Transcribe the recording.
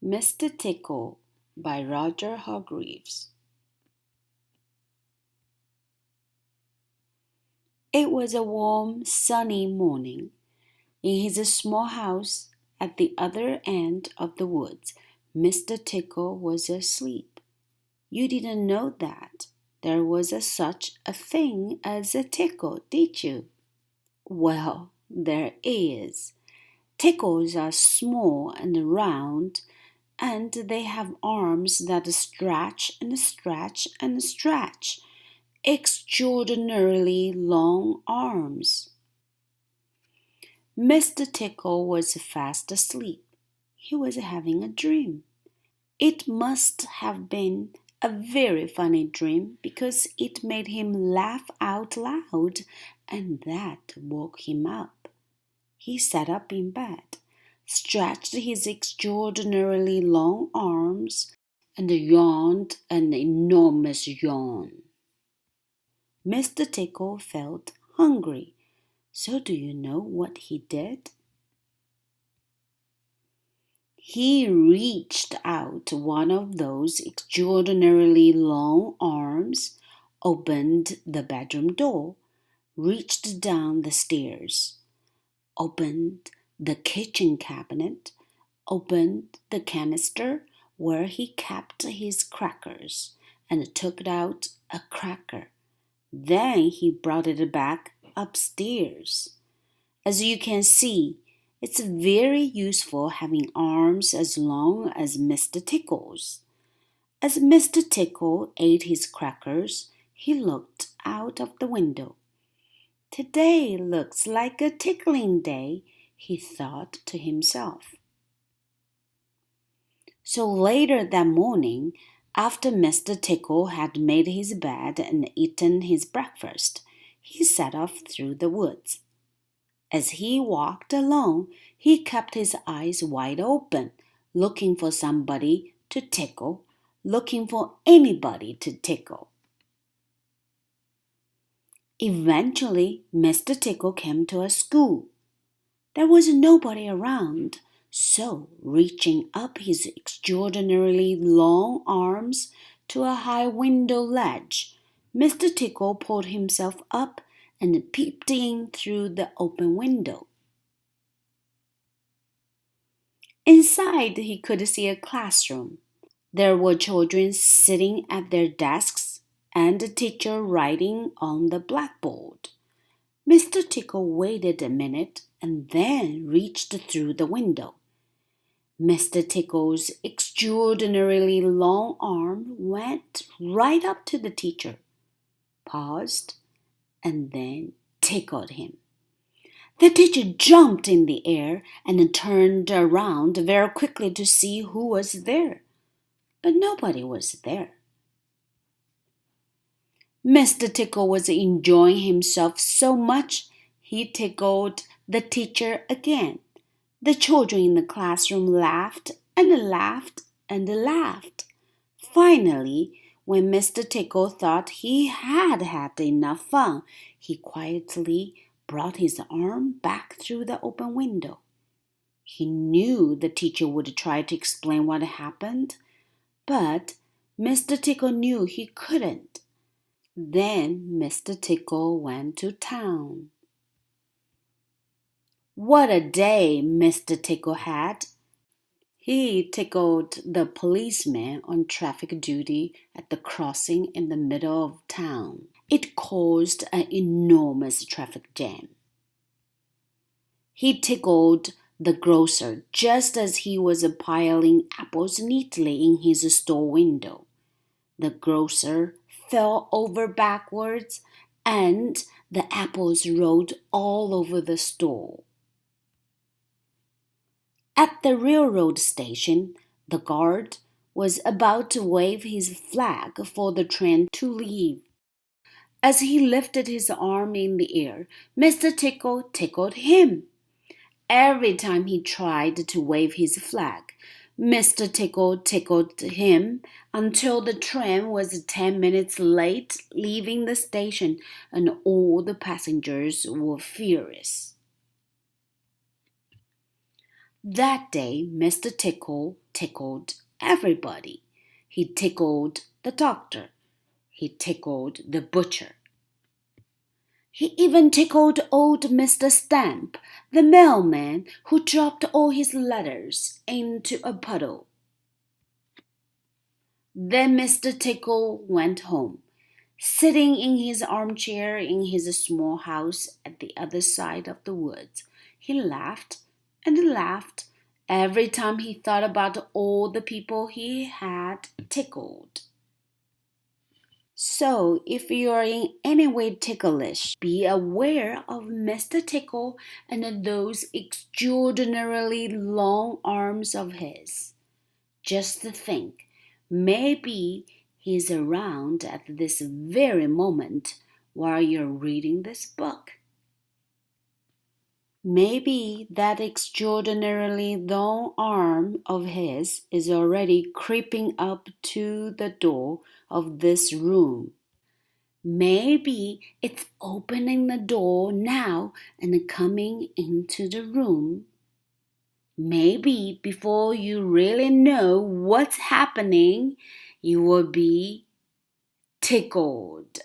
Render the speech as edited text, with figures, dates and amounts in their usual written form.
Mr. Tickle by Roger Hargreaves. It was a warm, sunny morning. In his small house at the other end of the woods, Mr. Tickle was asleep. You didn't know that there was such a thing as a tickle, did you? Well, there is. Tickles are small and round, and they have arms that stretch and stretch and stretch. Extraordinarily long arms. Mr. Tickle was fast asleep. He was having a dream. It must have been a very funny dream because it made him laugh out loud, and that woke him up. He sat up in bed, stretched his extraordinarily long arms, and yawned an enormous yawn. Mr. Tickle felt hungry. So do you know what he did? He reached out one of those extraordinarily long arms, opened the bedroom door, reached down the stairs, opened the kitchen cabinet, opened the canister where he kept his crackers, and took out a cracker. Then he brought it back upstairs. As you can see, it's very useful having arms as long as Mr. Tickle's. As Mr. Tickle ate his crackers, he looked out of the window. Today looks like a tickling day, he thought to himself. So later that morning, after Mr. Tickle had made his bed and eaten his breakfast, he set off through the woods. As he walked along, he kept his eyes wide open, looking for somebody to tickle, looking for anybody to tickle. Eventually, Mr. Tickle came to a school. There was nobody around, so reaching up his extraordinarily long arms to a high window ledge, Mr. Tickle pulled himself up and peeped in through the open window. Inside, he could see a classroom. There were children sitting at their desks and a teacher writing on the blackboard. Mr. Tickle waited a minute and then reached through the window. Mr. Tickle's extraordinarily long arm went right up to the teacher, paused, and then tickled him. The teacher jumped in the air and turned around very quickly to see who was there, but nobody was there. Mr. Tickle was enjoying himself so much, he tickled the teacher again. The children in the classroom laughed and laughed and laughed. Finally, when Mr. Tickle thought he had had enough fun, he quietly brought his arm back through the open window. He knew the teacher would try to explain what happened, but Mr. Tickle knew he couldn't. Then Mr. Tickle went to town. What a day Mr. Tickle had! He tickled the policeman on traffic duty at the crossing in the middle of town. It caused an enormous traffic jam. He tickled the grocer just as he was piling apples neatly in his store window. The grocer fell over backwards, and the apples rolled all over the store. At the railroad station, the guard was about to wave his flag for the train to leave. As he lifted his arm in the air, Mr. Tickle tickled him. Every time he tried to wave his flag, Mr. Tickle tickled him until the train was 10 minutes late leaving the station and all the passengers were furious. That day, Mr. Tickle tickled everybody. He tickled the doctor. He tickled the butcher. He even tickled old Mr. Stamp, the mailman who dropped all his letters into a puddle. Then Mr. Tickle went home, sitting in his armchair in his small house at the other side of the woods. He laughed and laughed every time he thought about all the people he had tickled. So, if you are in any way ticklish, be aware of Mr. Tickle and those extraordinarily long arms of his. Just think, maybe he's around at this very moment while you're reading this book. Maybe that extraordinarily long arm of his is already creeping up to the door of this room. Maybe it's opening the door now and coming into the room. Maybe before you really know what's happening, you will be tickled.